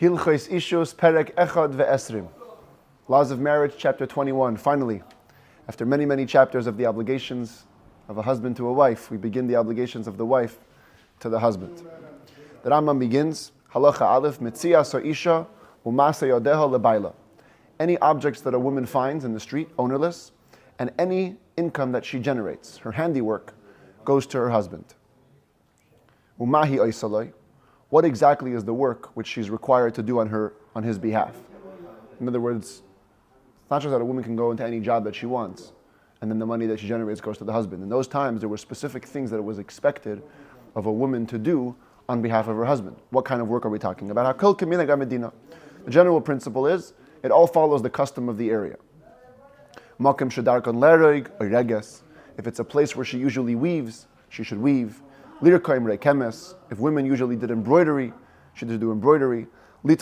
Hilchos Ishus Perek Echad ve'Esrim. Laws of Marriage, chapter 21. Finally, after many, many chapters of the obligations of a husband to a wife, we begin the obligations of the wife to the husband. The Rambam begins, Halacha Aleph, Metzias Isha Umasa Yodeha Lebaila. Any objects that a woman finds in the street, ownerless, and any income that she generates, her handiwork, goes to her husband. Umahi Oisaloi. What exactly is the work which she's required to do on his behalf? In other words, it's not just that a woman can go into any job that she wants, and then the money that she generates goes to the husband. In those times, there were specific things that it was expected of a woman to do on behalf of her husband. What kind of work are we talking about? The general principle is, it all follows the custom of the area. If it's a place where she usually weaves, she should weave. If women usually did embroidery, she should do embroidery. If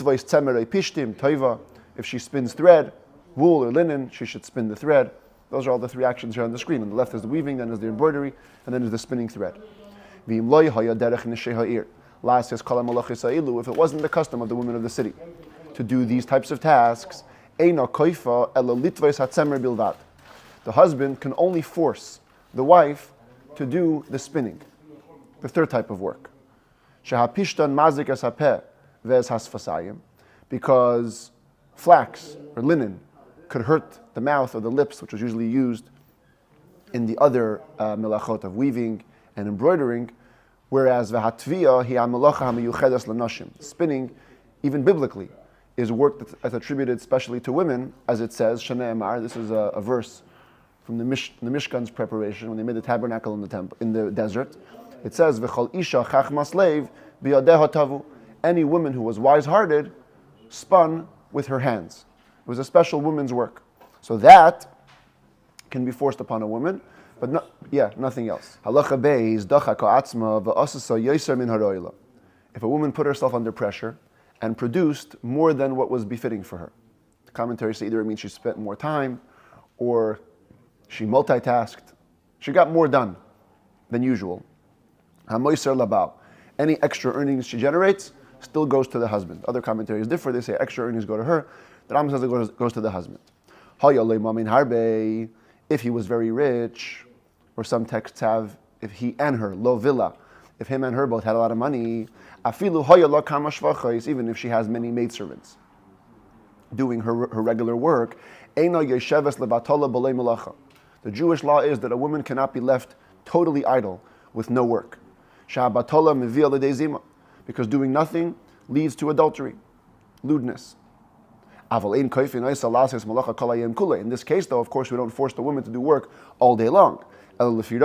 she spins thread, wool or linen, she should spin the thread. Those are all the three actions here on the screen. On the left is the weaving, then is the embroidery, and then is the spinning thread. Last says, if it wasn't the custom of the women of the city to do these types of tasks, the husband can only force the wife to do the spinning, the third type of work. Because flax or linen could hurt the mouth or the lips, which was usually used in the other melachot of weaving and embroidering, whereas spinning, even biblically, is work that's attributed especially to women, as it says, this is a verse from the Mishkan's preparation, when they made the tabernacle in the desert. It says, "V'chol isha chachmas leiv biyadeha tavu." Any woman who was wise-hearted spun with her hands. It was a special woman's work. So that can be forced upon a woman, but nothing else. Halacha beis dachaka atzma v'asasa yoser min haroila. If a woman put herself under pressure and produced more than what was befitting for her. The commentaries say either it means she spent more time or she multitasked. She got more done than usual. HaMoiser labal. Any extra earnings she generates still goes to the husband. Other commentaries differ. They say extra earnings go to her. The Rambam says it goes to the husband. If he was very rich, or some texts have, if he and her, lo villa, if him and her both had a lot of money, even if she has many maidservants doing her regular work, the Jewish law is that a woman cannot be left totally idle with no work. Because doing nothing leads to adultery, lewdness. In this case, though, of course, we don't force the woman to do work all day long. According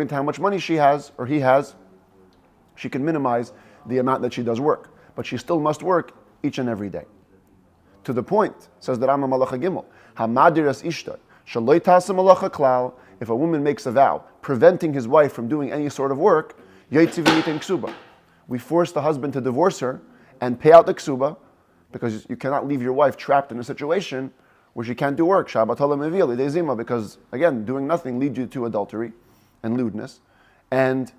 to how much money she has or he has, she can minimize the amount that she does work. But she still must work each and every day. To the point, says the Rambam Malacha Gimel, Hamadiras Ishtar, Shaloi Tasa Malacha Klal, if a woman makes a vow, preventing his wife from doing any sort of work, we force the husband to divorce her and pay out the ksuba, because you cannot leave your wife trapped in a situation where she can't do work. Because, again, doing nothing leads you to adultery and lewdness. And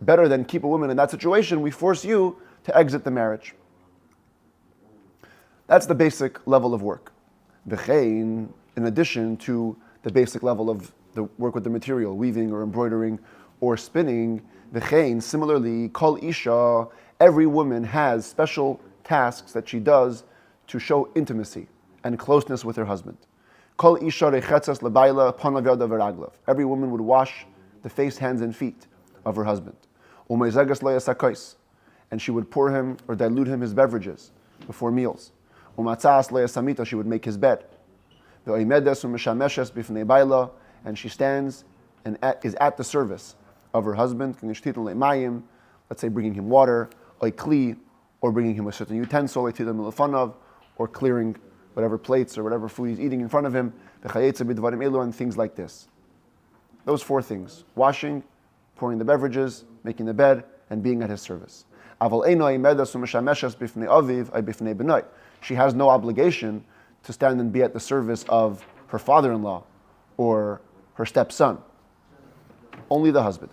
better than keep a woman in that situation, we force you to exit the marriage. That's the basic level of work. In addition to the basic level of the work with the material, weaving or embroidering or spinning, similarly, kol isha, every woman has special tasks that she does to show intimacy and closeness with her husband. Kol isha rechetzas lebayla panav yadav v'raglav. Every woman would wash the face, hands, and feet of her husband. U'meizagas lo yasakos, and she would pour him or dilute him his beverages before meals. U'matzas lo yasamita, she would make his bed. Ve'oimedes u'mishameshes b'fnei bayla, and she stands and is at the service of her husband. Let's say bringing him water, oikli, or bringing him a certain utensil, or clearing whatever plates or whatever food he's eating in front of him, and things like this. Those four things: washing, pouring the beverages, making the bed, and being at his service. She has no obligation to stand and be at the service of her father-in-law or her stepson. Only the husband.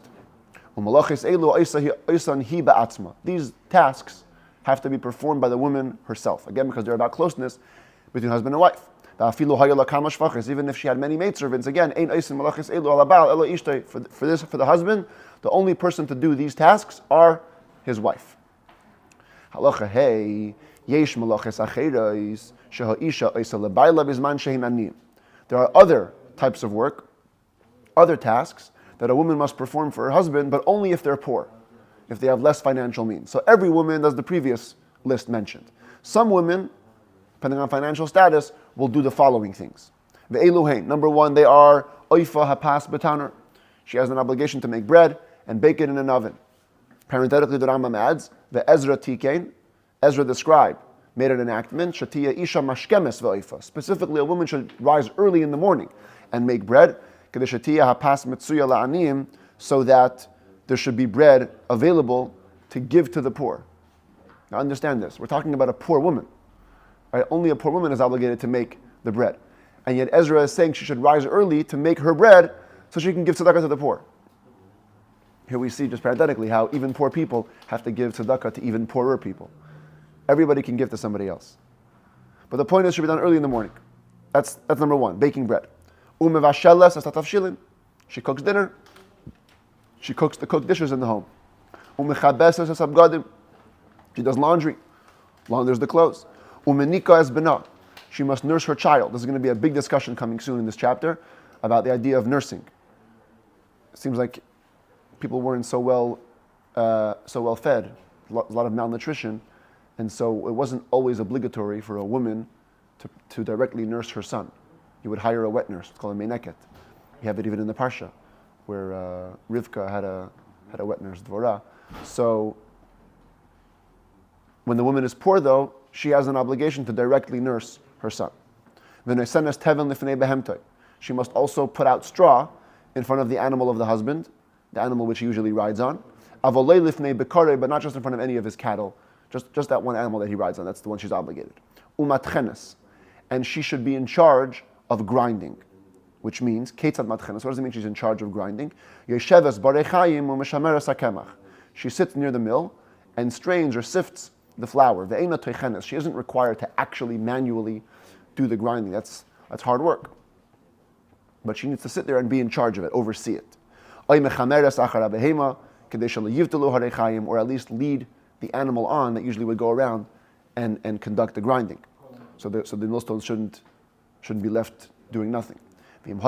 These tasks have to be performed by the woman herself. Again, because they're about closeness between husband and wife. Even if she had many maidservants, again, for the husband, the only person to do these tasks are his wife. Halacha hey, yesh malaches acheros shehaisha oisa lebayla bizman shehin aniyim. There are other types of work, other tasks that a woman must perform for her husband, but only if they're poor, if they have less financial means. So every woman, as the previous list mentioned. Some women, depending on financial status, will do the following things. Ve'eluhein. Number one, they are oifa hapas betaner. She has an obligation to make bread and bake it in an oven. Parenthetically, the Rambam adds, Ezra tikein, Ezra the scribe, made an enactment, shatiya isha mashkemes ve'oifa. Specifically, a woman should rise early in the morning and make bread, kedeshatiya hapas mitzuya la'aniyim, so that there should be bread available to give to the poor. Now understand this, we're talking about a poor woman. Right? Only a poor woman is obligated to make the bread. And yet Ezra is saying she should rise early to make her bread so she can give tzedakah to the poor. Here we see, just parenthetically, how even poor people have to give tzedakah to even poorer people. Everybody can give to somebody else. But the point is, it should be done early in the morning. That's number one, baking bread. She cooks dinner. She cooks the cooked dishes in the home. She does laundry. Launders the clothes. She must nurse her child. There's going to be a big discussion coming soon in this chapter about the idea of nursing. It seems like people weren't so well fed, a lot of malnutrition, and so it wasn't always obligatory for a woman to directly nurse her son. You would hire a wet nurse. It's called a meineket. You have it even in the parsha, where Rivka had a wet nurse, Dvorah. So when the woman is poor, though, she has an obligation to directly nurse her son. She must also put out straw in front of the animal of the husband, the animal which he usually rides on, but not just in front of any of his cattle, just that one animal that he rides on. That's the one she's obligated. And she should be in charge of grinding, which means, what does it mean she's in charge of grinding? She sits near the mill and strains or sifts the flour. She isn't required to actually manually do the grinding. That's hard work. But she needs to sit there and be in charge of it, oversee it. Or at least lead the animal on that usually would go around and conduct the grinding. So the millstones shouldn't be left doing nothing. If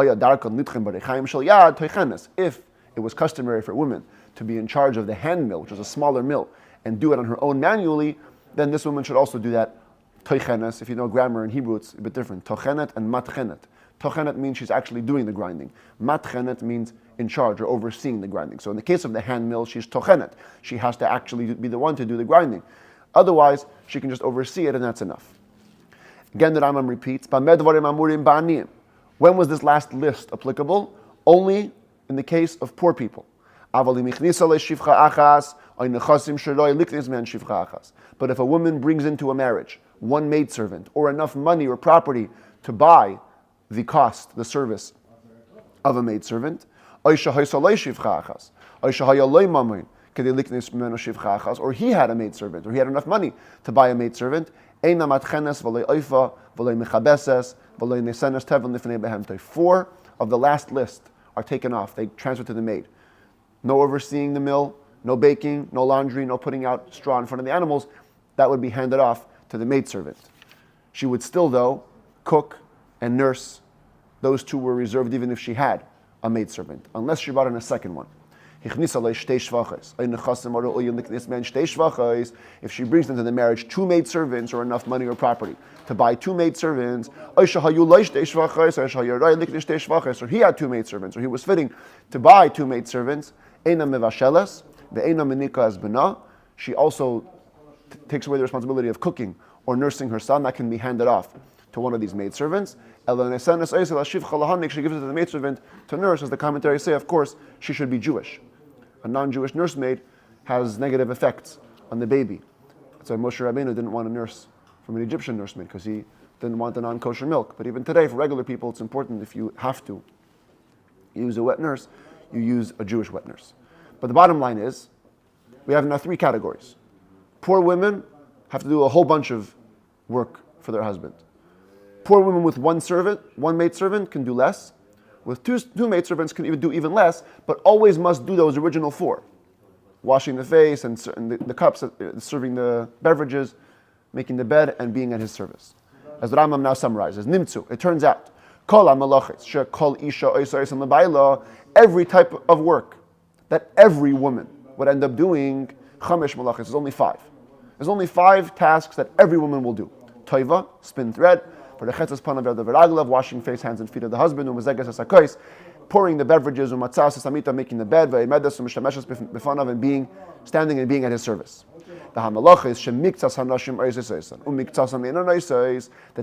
it was customary for women to be in charge of the hand mill, which is a smaller mill, and do it on her own manually, then this woman should also do that. Tochenes, if you know grammar in Hebrew, it's a bit different. Tochenet and matchenet. Tochenet means she's actually doing the grinding. Matchenet means in charge or overseeing the grinding. So in the case of the hand mill, she's tochenet. She has to actually be the one to do the grinding. Otherwise, she can just oversee it and that's enough. Again, the Rambam repeats, when was this last list applicable? Only in the case of poor people. But if a woman brings into a marriage one maidservant or enough money or property to buy the service of a maidservant, or he had a maidservant, or he had enough money to buy a maidservant, 4 of the last list are taken off. They transfer to the maid. No overseeing the mill, no baking, no laundry, no putting out straw in front of the animals. That would be handed off to the maidservant. She would still, though, cook and nurse. Those two were reserved even if she had a maidservant, unless she brought in a second one. If she brings into the marriage 2 maidservants or enough money or property to buy 2 maidservants, or he had 2 maidservants, or he was fitting to buy 2 maidservants, she also takes away the responsibility of cooking or nursing her son. That can be handed off to one of these maidservants. She gives it to the maidservant to nurse. As the commentaries say, of course, she should be Jewish. A non-Jewish nursemaid has negative effects on the baby. So Moshe Rabbeinu didn't want to nurse from an Egyptian nursemaid because he didn't want the non-kosher milk. But even today, for regular people, it's important, if you have to use a wet nurse, you use a Jewish wet nurse. But the bottom line is, we have now 3 categories. Poor women have to do a whole bunch of work for their husband. Poor women with one maidservant can do less. With two maidservants can do even less, but always must do those original 4. Washing the face and the cups, serving the beverages, making the bed, and being at his service. As the Rambam now summarizes, Nimtzu, it turns out, Kol HaMalachis, Shekol Isha Oisa Oisa L'Bayla, every type of work that every woman would end up doing, Chamesh Malachis, is only 5. There's only 5 tasks that every woman will do. Toiva, spin thread, washing face, hands, and feet of the husband, pouring the beverages, making the bed, and standing and being at his service. The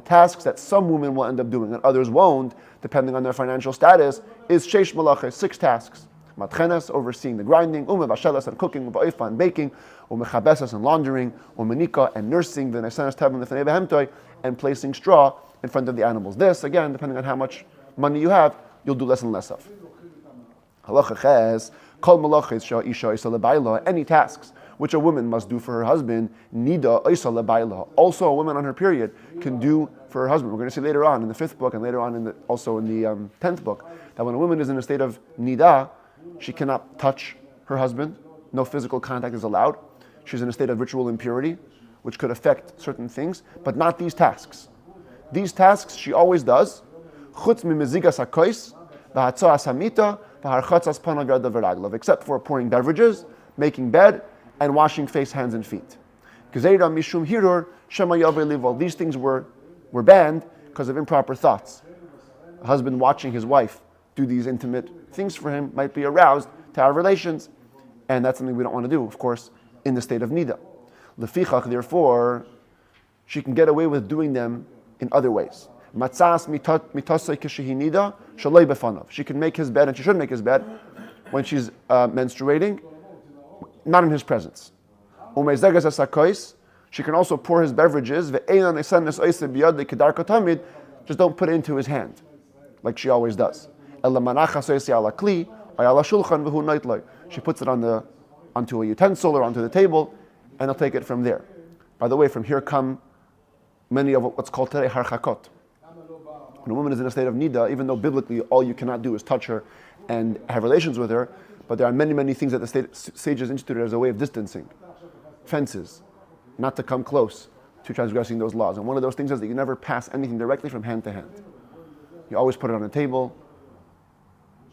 tasks that some women will end up doing and others won't, depending on their financial status, is 6 tasks. Matchenes, overseeing the grinding, bashelas, and cooking, and baking, mechabesas, and laundering, menika, and nursing, and placing straw in front of the animals. This, again, depending on how much money you have, you'll do less and less of. Halacha ches, kol malachis isha isa lebayla, any tasks which a woman must do for her husband, nida isa lebayla. Also, a woman on her period can do for her husband. We're going to see later on in the 5th book and later on also in the 10th book that when a woman is in a state of nida, she cannot touch her husband. No physical contact is allowed. She's in a state of ritual impurity, which could affect certain things, but not these tasks. These tasks she always does. Except for pouring beverages, making bed, and washing face, hands, and feet. These things were banned because of improper thoughts. A husband watching his wife do these intimate things for him might be aroused to our relations, and that's something we don't want to do, of course, in the state of nida. Lefichach, therefore, she can get away with doing them in other ways. Matzas mitasei kishehinida shalei befanav. She can make his bed, and she should make his bed when she's menstruating, not in his presence. Umeizegas asakois. She can also pour his beverages. Ve'enan esanes oiseh biyad lekedar katamid. Just don't put it into his hand, like she always does. Ela manachas oiseh ala kli ayala shulchan v'hu noitloi. She puts it onto a utensil or onto the table, and they'll take it from there. By the way, from here come many of what's called today harchakot. When a woman is in a state of nida, even though biblically all you cannot do is touch her and have relations with her, but there are many, many things that the sages instituted as a way of distancing. Fences, not to come close to transgressing those laws. And one of those things is that you never pass anything directly from hand to hand. You always put it on a table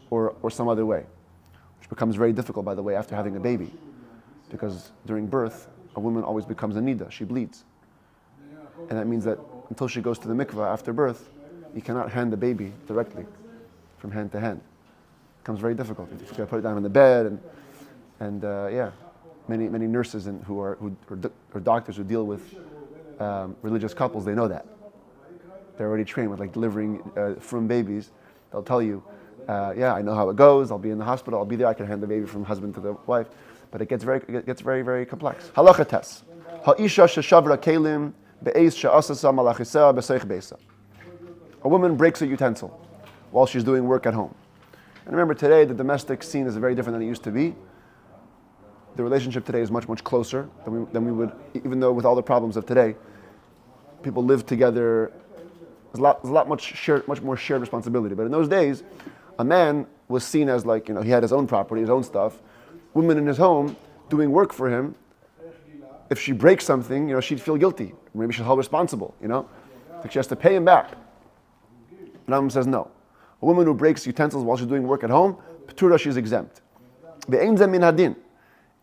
or some other way, which becomes very difficult, by the way, after having a baby. Because during birth, a woman always becomes a nida, she bleeds. And that means that until she goes to the mikvah after birth, you cannot hand the baby directly from hand to hand. It becomes very difficult. You've got to put it down on the bed, and many nurses or doctors who deal with religious couples, they know that. They're already trained with delivering from babies. They'll tell you, I know how it goes. I'll be in the hospital. I'll be there. I can hand the baby from husband to the wife. But it gets very, very complex. Halacha tes. Ha'isha sheshavra kelim be'ez she'asasa malachisea b'seich beisa. A woman breaks a utensil while she's doing work at home. And remember, today the domestic scene is very different than it used to be. The relationship today is much, much closer than we would, even though with all the problems of today, people live together. There's a lot much more shared responsibility. But in those days, a man was seen as he had his own property, his own stuff. Women in his home doing work for him. If she breaks something, she'd feel guilty. Maybe she's held responsible. Like she has to pay him back. Rambam says no. A woman who breaks utensils while she's doing work at home, Petura, she's exempt. Be'ein zeh min hadin.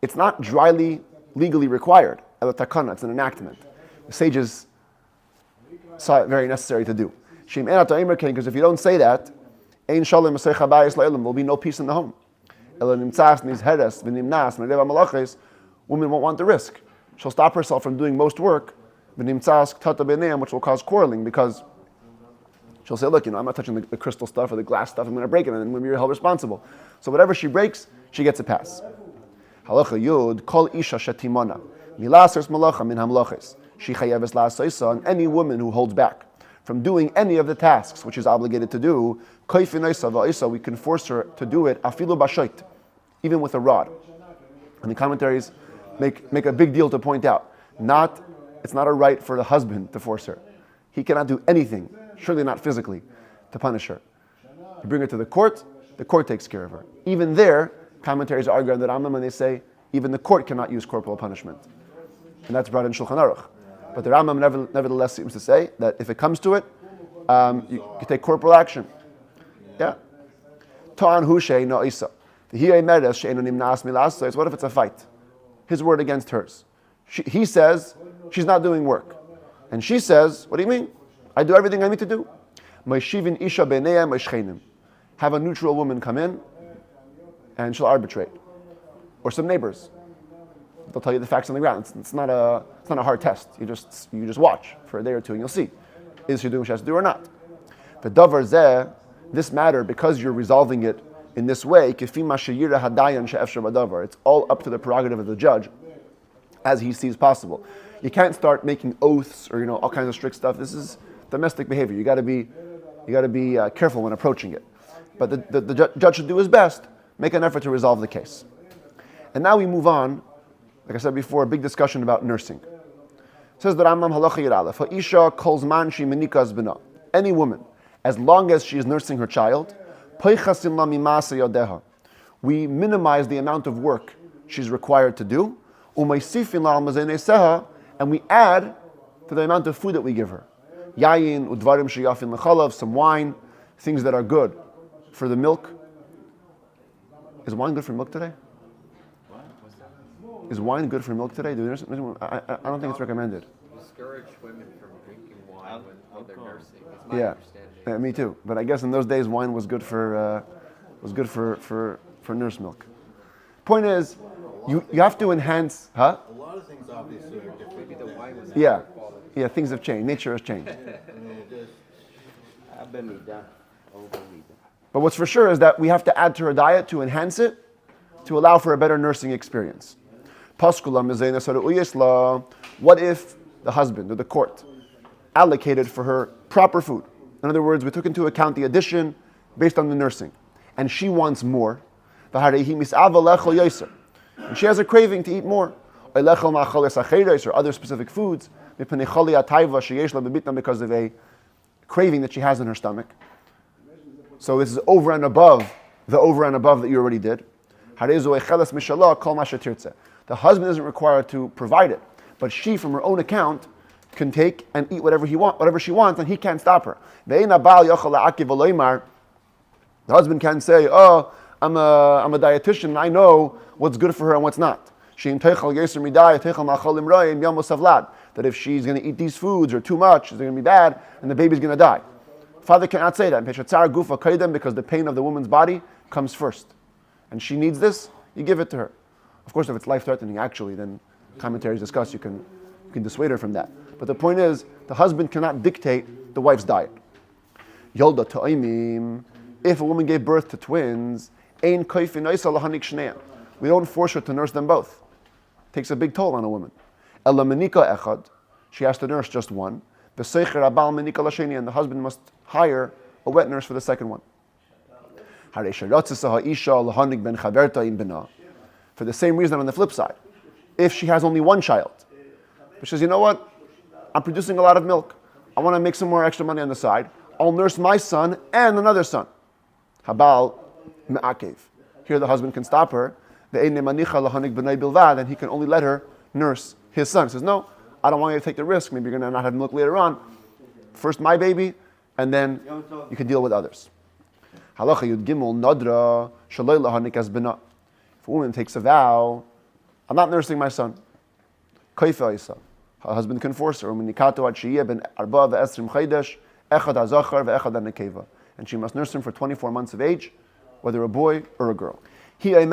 It's not dryly legally required. Ela takana, it's an enactment. The sages saw it very necessary to do. Because if you don't say that, ein shalom masech habayis la'olam, there'll be no peace in the home. Ela nimtzas nizheres v'nimnas v'nedeva malachis. Woman won't want the risk. She'll stop herself from doing most work, v'nimtzas ktata b'neim, which will cause quarreling, because she'll say, look, I'm not touching the crystal stuff or the glass stuff, I'm going to break it, and then you're held responsible. So whatever she breaks, she gets a pass. Halacha yud, kol isha shetimona, milasers malacha min hamlachis, she chayeves la'asoisa, and any woman who holds back from doing any of the tasks which is obligated to do, koifinaisa va'isa, we can force her to do it, afilu b'shoit, even with a rod. And the commentaries make a big deal to point out, not it's not a right for the husband to force her. He cannot do anything, surely not physically, to punish her. You bring her to the court takes care of her. Even there, commentaries argue on the Rambam and they say, even the court cannot use corporal punishment. And that's brought in Shulchan Aruch. But the Rambam nevertheless seems to say that if it comes to it, you take corporal action. Yeah. Ta'an hu she'eino isa. What if it's a fight? His word against hers. He says, she's not doing work. And she says, what do you mean? I do everything I need to do. Have a neutral woman come in and she'll arbitrate. Or some neighbors. They'll tell you the facts on the ground. It's not a hard test. You just watch for a day or two and you'll see. Is she doing what she has to do or not? The davar zeh, this matter, because you're resolving it in this way, it's all up to the prerogative of the judge as he sees possible. You can't start making oaths or all kinds of strict stuff. This is domestic behavior. You got to be careful when approaching it. But the judge should do his best, make an effort to resolve the case. And now we move on. Like I said before, a big discussion about nursing. Says the Rambam halacha yud aleph, ha'isha kol zman she menikas b'na. Any woman, as long as she is nursing her child, poichasim la mimasa yadeha. We minimize the amount of work she's required to do, umaysifin la almazenei seha, and we add to the amount of food that we give her. Yayin udvarim sheyafin lechalav, some wine, things that are good for the milk. Is wine good for milk today? Is wine good for milk today? I don't think it's recommended. Discourage women from drinking wine while they're nursing. It's my understanding. Me too. But I guess in those days wine was good for nurse milk. Point is, you have to enhance, huh? A lot of things obviously are different. Maybe the wine was Yeah, things have changed. Nature has changed. But what's for sure is that we have to add to her diet to enhance it, to allow for a better nursing experience. What if the husband or the court allocated for her proper food? In other words, we took into account the addition based on the nursing, and she wants more. And she has a craving to eat more. Or other specific foods because of a craving that she has in her stomach. So this is over and above that you already did. The husband isn't required to provide it, but she, from her own account, can take and eat whatever she wants, and he can't stop her. The husband can say, "Oh, I'm a dietitian, and I know what's good for her and what's not." That if she's going to eat these foods or too much, it's going to be bad, and the baby's going to die. Father cannot say that because the pain of the woman's body comes first, and she needs this. You give it to her. Of course, if it's life-threatening, actually, then commentaries discuss you can dissuade her from that. But the point is, the husband cannot dictate the wife's diet. Yolda ta'imim, if a woman gave birth to twins, ein koifin oisa lahanik shneim. We don't force her to nurse them both. It takes a big toll on a woman. Ela menika echad, she has to nurse just one. V'seicher abal menika lasheni, and the husband must hire a wet nurse for the second one. Hareisha ratzisa ha'isha lahanik ben chaverta im bena. For the same reason on the flip side. If she has only one child, but she says, you know what? I'm producing a lot of milk. I want to make some more extra money on the side. I'll nurse my son and another son. Habal me'akev. Here the husband can stop her. And he can only let her nurse his son. He says, no, I don't want you to take the risk. Maybe you're going to not have milk later on. First my baby, and then you can deal with others. Halacha yud gimel nadra shaloi lahanik as bena. If a woman takes a vow, I'm not nursing my son. Her husband can force her. And she must nurse him for 24 months of age, whether a boy or a girl. What if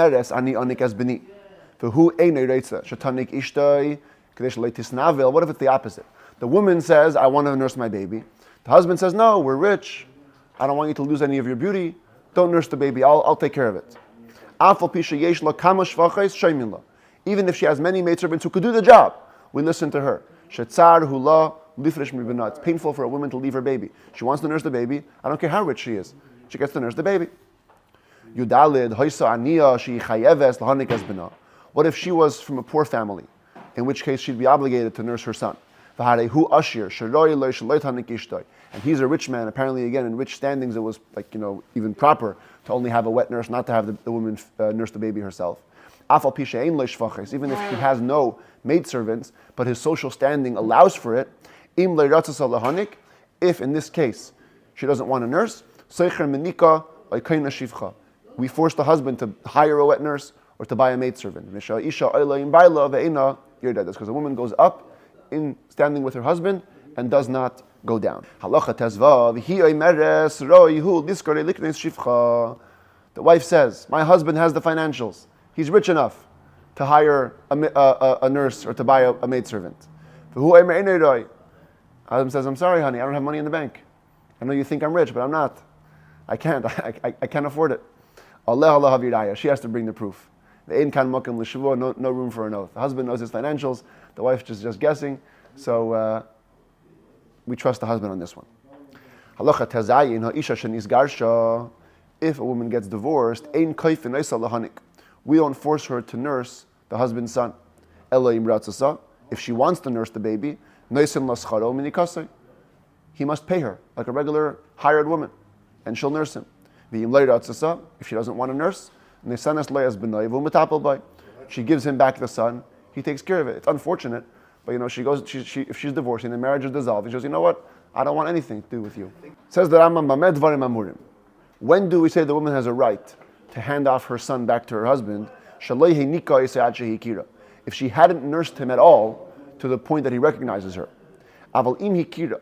it's the opposite? The woman says, I want to nurse my baby. The husband says, no, we're rich. I don't want you to lose any of your beauty. Don't nurse the baby. I'll take care of it. Even if she has many maidservants who could do the job, we listen to her. It's painful for a woman to leave her baby. She wants to nurse the baby. I don't care how rich she is. She gets to nurse the baby. What if she was from a poor family? In which case she'd be obligated to nurse her son. V'harehu ashir sheroi lo shelo tanik ishtoi. And he's a rich man. Apparently, again, in rich standings, it was even proper to only have a wet nurse, not to have the woman nurse the baby herself. Afal pi she'ein lo shvaches. Even if he has no maidservants, but his social standing allows for it. Im lo ratzasa lahanik. If in this case she doesn't want a nurse, seicher menika oikaina shivcha. We force the husband to hire a wet nurse or to buy a maidservant. That's because the woman goes up in standing with her husband and does not go down. The wife says, my husband has the financials. He's rich enough to hire a nurse or to buy a maidservant. Husband says, I'm sorry, honey, I don't have money in the bank. I know you think I'm rich, but I'm not. I can't afford it. She has to bring the proof. No room for an oath. The husband knows his financials. The wife is just guessing. So we trust the husband on this one. If a woman gets divorced, we don't force her to nurse the husband's son. If she wants to nurse the baby, he must pay her like a regular hired woman, and she'll nurse him. If she doesn't want a nurse, she gives him back the son. He takes care of it. It's unfortunate, but if she's divorcing, the marriage is dissolved. She says, you know what? I don't want anything to do with you. Says the Rambam, when do we say the woman has a right to hand off her son back to her husband? If she hadn't nursed him at all to the point that he recognizes her. But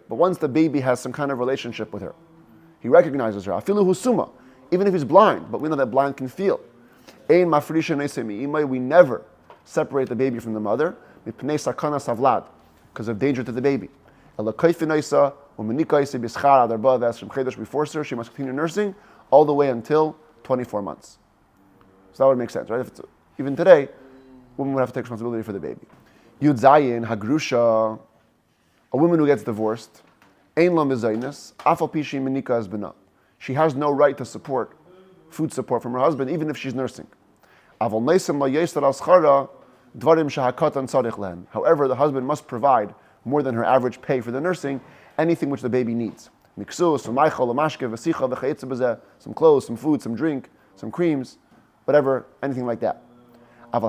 once the baby has some kind of relationship with her, he recognizes her. Even if he's blind, but we know that blind can feel. We never separate the baby from the mother because of danger to the baby. We force her, she must continue nursing all the way until 24 months. So that would make sense, right? Even today, women would have to take responsibility for the baby. Yud Zayin, Hagrusha, a woman who gets divorced, Ein la mezainis, afal pi she menika as bena. She has no right to food support from her husband, even if she's nursing. However, the husband must provide more than her average pay for the nursing, anything which the baby needs. Some clothes, some food, some drink, some creams, whatever, anything like that. If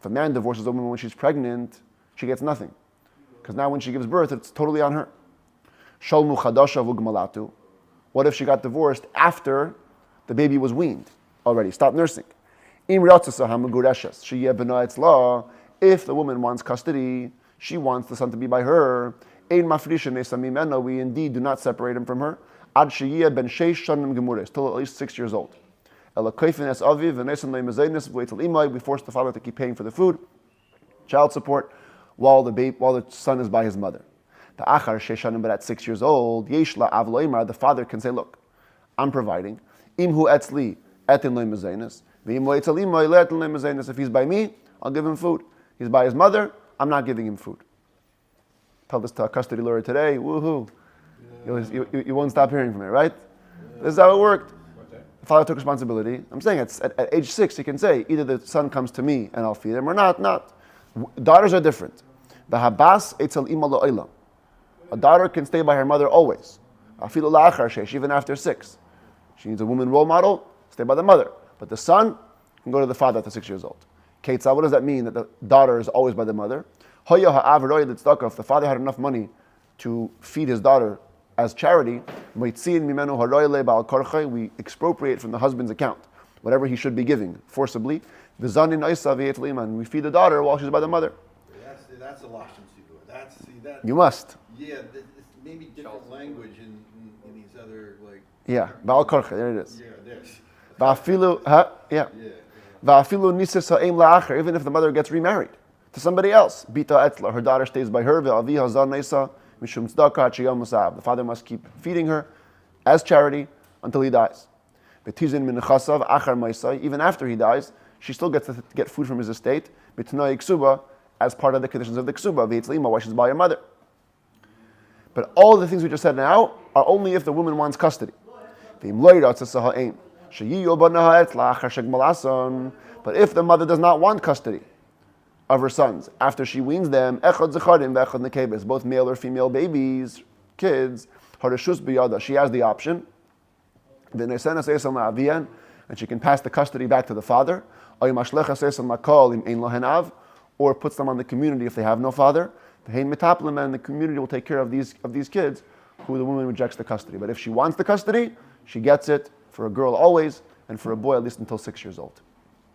a man divorces a woman when she's pregnant, she gets nothing. Because now when she gives birth, it's totally on her. What if she got divorced after the baby was weaned already? Stop nursing. If the woman wants custody, she wants the son to be by her. We indeed do not separate him from her. Till at least 6 years old. We force the father to keep paying for the food, child support, while the son is by his mother. But at 6 years old, the father can say, look, I'm providing. If he's by me, I'll give him food. He's by his mother, I'm not giving him food. Tell this to a custody lawyer today, woohoo. You won't stop hearing from it, right? This is how it worked. The father took responsibility. I'm saying at age 6, he can say, either the son comes to me and I'll feed him or not. Daughters are different. The habas etzel ima lo'olam. A daughter can stay by her mother always. Afilu la'achar sheish, even after 6. She needs a woman role model, stay by the mother. But the son can go to the father after 6 years old. Ketzah, what does that mean, that the daughter is always by the mother? Hoya ha'av roy l'tzedakah, if the father had enough money to feed his daughter as charity, we expropriate from the husband's account whatever he should be giving forcibly. And we feed the daughter while she's by the mother. That's a lashon siddur. You must. Yeah, it's maybe different language in these other Yeah, Baal Korcha, there it is. Yeah, there's. Even if the mother gets remarried to somebody else, Bita Etla, her daughter stays by her. The father must keep feeding her as charity until he dies. Even after he dies, she still gets to get food from his estate as part of the conditions of the ksuba, while she's by her mother. But all the things we just said now are only if the woman wants custody. But if the mother does not want custody, of her sons. After she weans them, echad zecharim ve'echad nekebes, both male or female babies, kids, harishus biyada, she has the option. And she can pass the custody back to the father, or puts them on the community if they have no father. And the community will take care of these kids who the woman rejects the custody. But if she wants the custody, she gets it, for a girl always, and for a boy at least until 6 years old.